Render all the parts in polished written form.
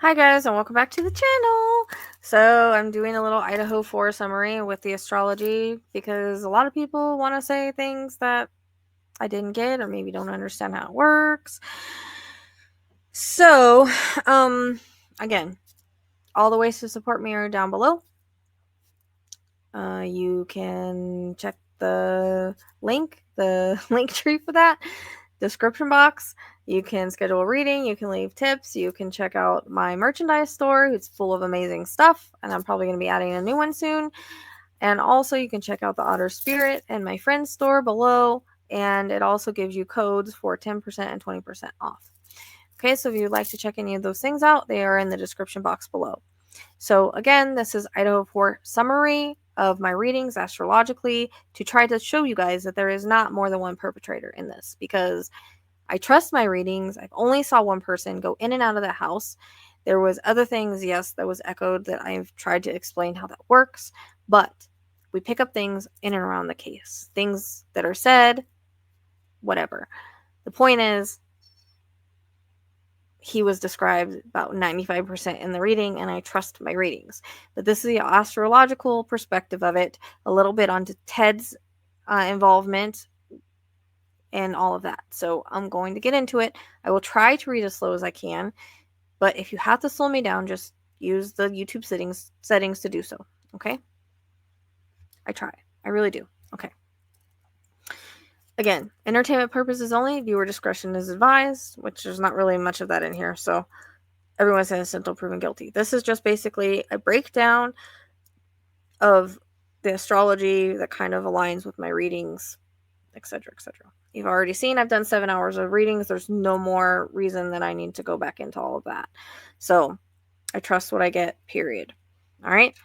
Hi guys, and welcome back to the channel. So I'm doing a little Idaho 4 summary with the astrology because a lot of people want to say things that I didn't get or maybe don't understand how it works. So, again, all the ways to support me are down below. You can check the link tree for that, description box. You can schedule a reading, you can leave tips, you can check out my merchandise store. It's full of amazing stuff, and I'm probably going to be adding a new one soon. And also you can check out the Otter Spirit and my friend's store below, and it also gives you codes for 10% and 20% off. Okay, so if you'd like to check any of those things out, they are in the description box below. So again, this is Idaho 4 summary of my readings astrologically to try to show you guys that there is not more than one perpetrator in this, because I trust my readings. I've only saw one person go in and out of the house. There was other things, yes, that was echoed that I've tried to explain how that works, but we pick up things in and around the case. Things that are said, whatever. The point is, he was described about 95% in the reading, and I trust my readings. But this is the astrological perspective of it, a little bit onto Ted's involvement and all of that. So I'm going to get into it. I will try to read as slow as I can, but if you have to slow me down, just use the YouTube settings to do so. Okay? I try. I really do. Okay. Again, entertainment purposes only. Viewer discretion is advised, which there's not really much of that in here. So everyone's innocent until proven guilty. This is just basically a breakdown of the astrology that kind of aligns with my readings, etc., etc. You've already seen I've done 7 hours of readings. There's no more reason that I need to go back into all of that. So I trust what I get, period. All right.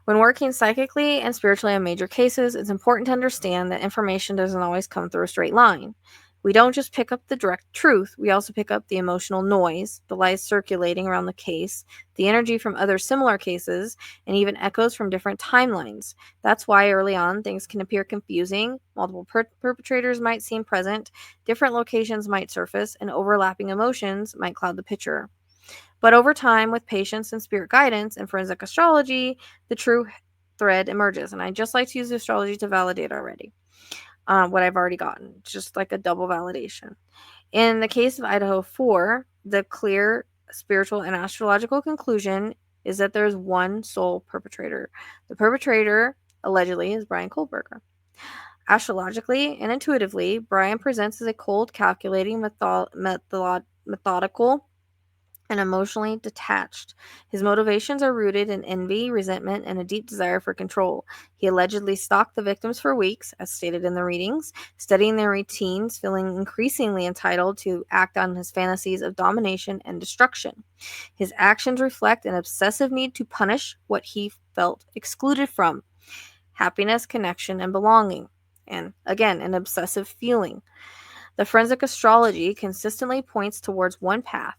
When working psychically and spiritually on major cases, it's important to understand that information doesn't always come through a straight line. We don't just pick up the direct truth, we also pick up the emotional noise, the lies circulating around the case, the energy from other similar cases, and even echoes from different timelines. That's why early on things can appear confusing, multiple perpetrators might seem present, different locations might surface, and overlapping emotions might cloud the picture. But over time, with patience and spirit guidance and forensic astrology, the true thread emerges. And I just like to use astrology to validate already what I've already gotten, just like a double validation. In the case of Idaho 4, the clear spiritual and astrological conclusion is that there's one sole perpetrator. The perpetrator, allegedly, is Brian Kohlberger. Astrologically and intuitively, Brian presents as a cold, calculating, methodical, and emotionally detached. His motivations are rooted in envy, resentment, and a deep desire for control. He allegedly stalked the victims for weeks, as stated in the readings, studying their routines, feeling increasingly entitled to act on his fantasies of domination and destruction. His actions reflect an obsessive need to punish what he felt excluded from: happiness, connection, and belonging. And again, an obsessive feeling. The forensic astrology consistently points towards one path: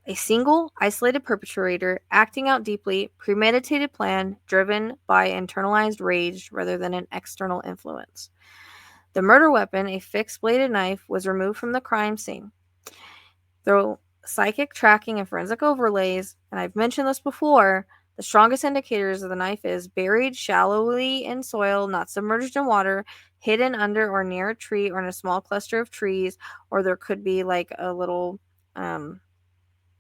a single, isolated perpetrator acting out deeply, premeditated plan driven by internalized rage rather than an external influence. The murder weapon, a fixed bladed knife, was removed from the crime scene. Through psychic tracking and forensic overlays, and I've mentioned this before, the strongest indicators of the knife is buried shallowly in soil, not submerged in water, hidden under or near a tree or in a small cluster of trees, or there could be like a little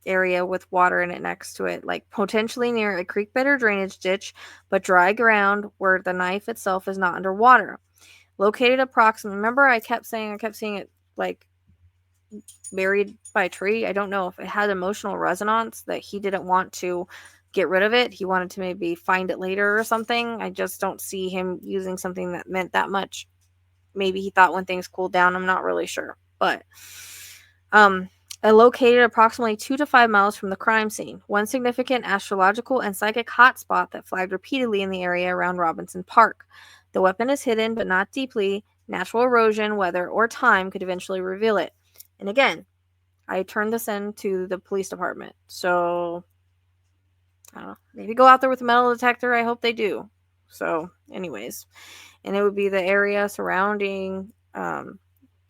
area with water in it next to it, like potentially near a creek bed or drainage ditch, but dry ground where the knife itself is not underwater. Located approximately, remember I kept seeing it like buried by a tree. I don't know if it had emotional resonance that he didn't want to get rid of it. He wanted to maybe find it later or something. I just don't see him using something that meant that much. Maybe he thought when things cooled down. I'm not really sure. But located approximately 2 to 5 miles from the crime scene, one significant astrological and psychic hotspot that flagged repeatedly in the area around Robinson Park. The weapon is hidden, but not deeply. Natural erosion, weather, or time could eventually reveal it. And again, I turned this in to the police department. So, I don't know. Maybe go out there with a metal detector. I hope they do. So, anyways. And it would be the area surrounding.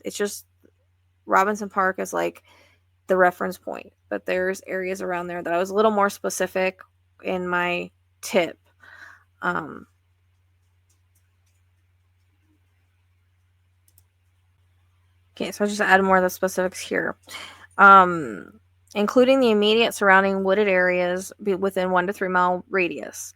It's just Robinson Park is like the reference point. but there's areas around there that I was a little more specific in my tip. Okay, so I'll just add more of the specifics here. Including the immediate surrounding wooded areas within 1 to 3 mile radius.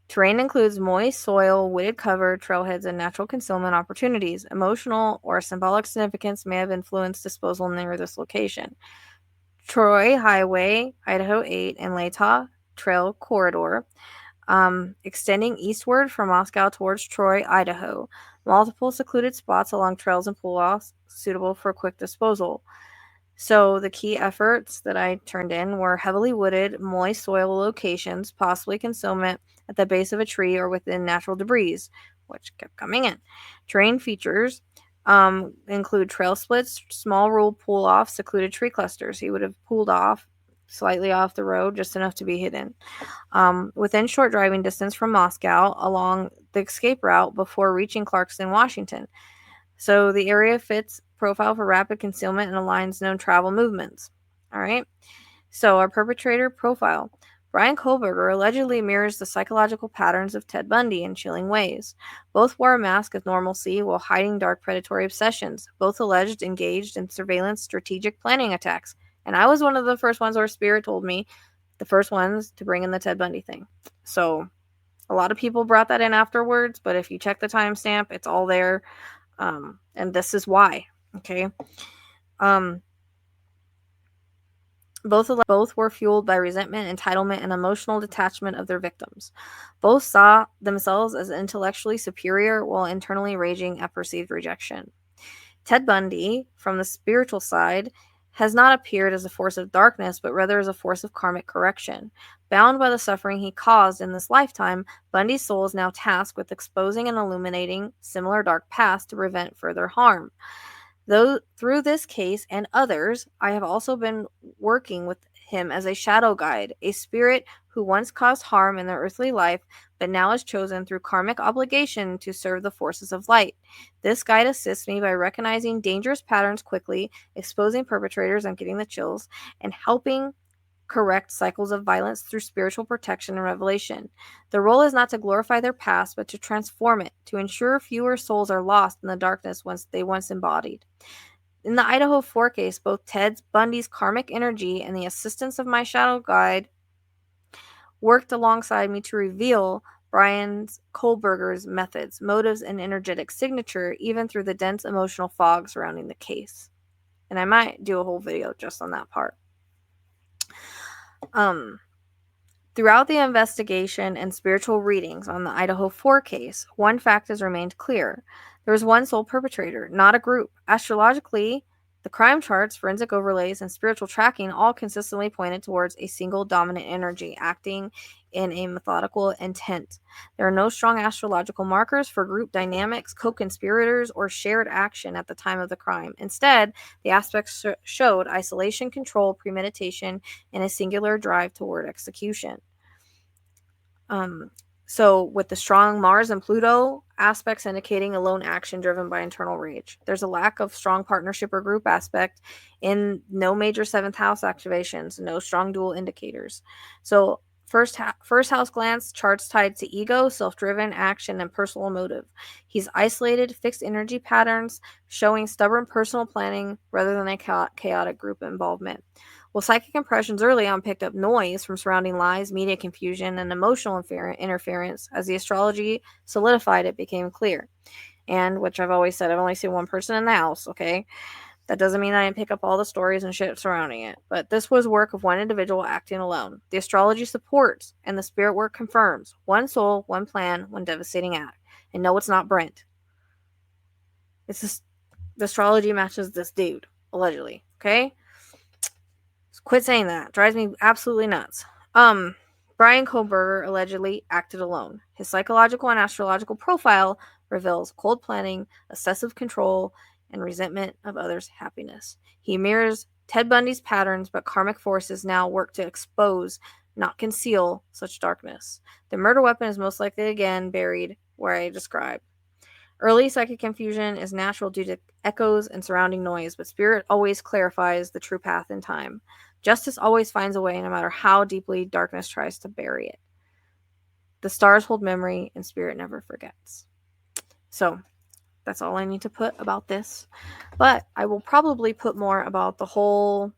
Terrain includes moist soil, wooded cover, trailheads, and natural concealment opportunities. Emotional or symbolic significance may have influenced disposal near this location. Troy Highway, Idaho 8, and Latah Trail Corridor, extending eastward from Moscow towards Troy, Idaho. Multiple secluded spots along trails and pull-offs suitable for quick disposal. So the key efforts that I turned in were heavily wooded, moist soil locations, possibly concealment at the base of a tree or within natural debris, which kept coming in. Terrain features include trail splits, small rural pull-offs, secluded tree clusters. He would have pulled off slightly off the road, just enough to be hidden. Within short driving distance from Moscow along the escape route before reaching Clarkston, Washington. So the area fits profile for rapid concealment and aligns known travel movements. All right. So our perpetrator profile. Brian Kohlberger allegedly mirrors the psychological patterns of Ted Bundy in chilling ways. Both wore a mask of normalcy while hiding dark predatory obsessions. Both alleged engaged in surveillance strategic planning attacks. And I was one of the first ones where Spirit told me, the first ones to bring in the Ted Bundy thing. So a lot of people brought that in afterwards, but if you check the timestamp, it's all there. And this is why. Okay. Both were fueled by resentment, entitlement, and emotional detachment of their victims. Both saw themselves as intellectually superior while internally raging at perceived rejection. Ted Bundy, from the spiritual side, has not appeared as a force of darkness, but rather as a force of karmic correction. Bound by the suffering he caused in this lifetime, Bundy's soul is now tasked with exposing and illuminating similar dark paths to prevent further harm. Though through this case and others, I have also been working with him as a shadow guide, a spirit who once caused harm in their earthly life, but now is chosen through karmic obligation to serve the forces of light. This guide assists me by recognizing dangerous patterns quickly, exposing perpetrators, I'm getting the chills, and helping correct cycles of violence through spiritual protection and revelation. The role is not to glorify their past, but to transform it, to ensure fewer souls are lost in the darkness they once embodied. In the Idaho 4 case, both Ted Bundy's karmic energy and the assistance of my shadow guide worked alongside me to reveal Brian Kohlberger's methods, motives, and energetic signature, even through the dense emotional fog surrounding the case. And I might do a whole video just on that part. Throughout the investigation and spiritual readings on the Idaho 4 case, one fact has remained clear. There was one sole perpetrator, not a group. Astrologically, the crime charts, forensic overlays, and spiritual tracking all consistently pointed towards a single dominant energy acting in a methodical intent. There are no strong astrological markers for group dynamics, co-conspirators, or shared action at the time of the crime. Instead, the aspects showed isolation, control, premeditation, and a singular drive toward execution. So with the strong Mars and Pluto aspects indicating a lone action driven by internal rage. There's a lack of strong partnership or group aspect in no major 7th house activations, no strong dual indicators. So first house glance, charts tied to ego, self-driven action, and personal motive. He's isolated, fixed energy patterns, showing stubborn personal planning rather than a chaotic group involvement. Well, psychic impressions early on picked up noise from surrounding lies, media confusion, and emotional interference. As the astrology solidified, it became clear. And, which I've always said, I've only seen one person in the house, okay? That doesn't mean I didn't pick up all the stories and shit surrounding it. But this was work of one individual acting alone. The astrology supports, and the spirit work confirms. One soul, one plan, one devastating act. And no, it's not Brent. It's just, the astrology matches this dude, allegedly, okay? Quit saying that. Drives me absolutely nuts. Brian Kohlberger allegedly acted alone. His psychological and astrological profile reveals cold planning, obsessive control, and resentment of others' happiness. He mirrors Ted Bundy's patterns, but karmic forces now work to expose, not conceal, such darkness. The murder weapon is most likely again buried where I described. Early psychic confusion is natural due to echoes and surrounding noise, but spirit always clarifies the true path in time. Justice always finds a way, no matter how deeply darkness tries to bury it. The stars hold memory, and spirit never forgets. So that's all I need to put about this. But I will probably put more about the whole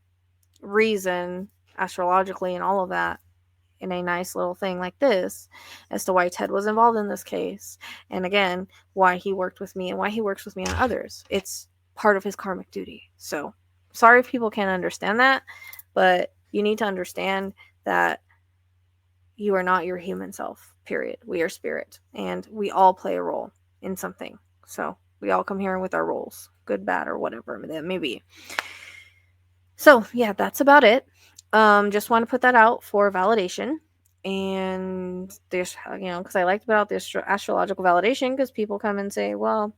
reason, astrologically and all of that, in a nice little thing like this, as to why Ted was involved in this case. And again, why he worked with me and why he works with me on others. It's part of his karmic duty. So sorry if people can't understand that, but you need to understand that you are not your human self, period. We are spirit, and we all play a role in something. So we all come here with our roles, good, bad, or whatever that may be. So yeah, that's about it. Just want to put that out for validation. And there's, because I liked about this astrological validation, because people come and say, well,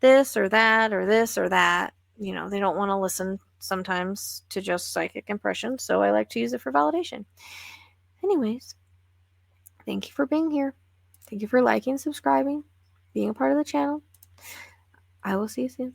this or that or this or that. They don't want to listen sometimes to just psychic impressions, so I like to use it for validation. Anyways, thank you for being here. Thank you for liking, subscribing, being a part of the channel. I will see you soon.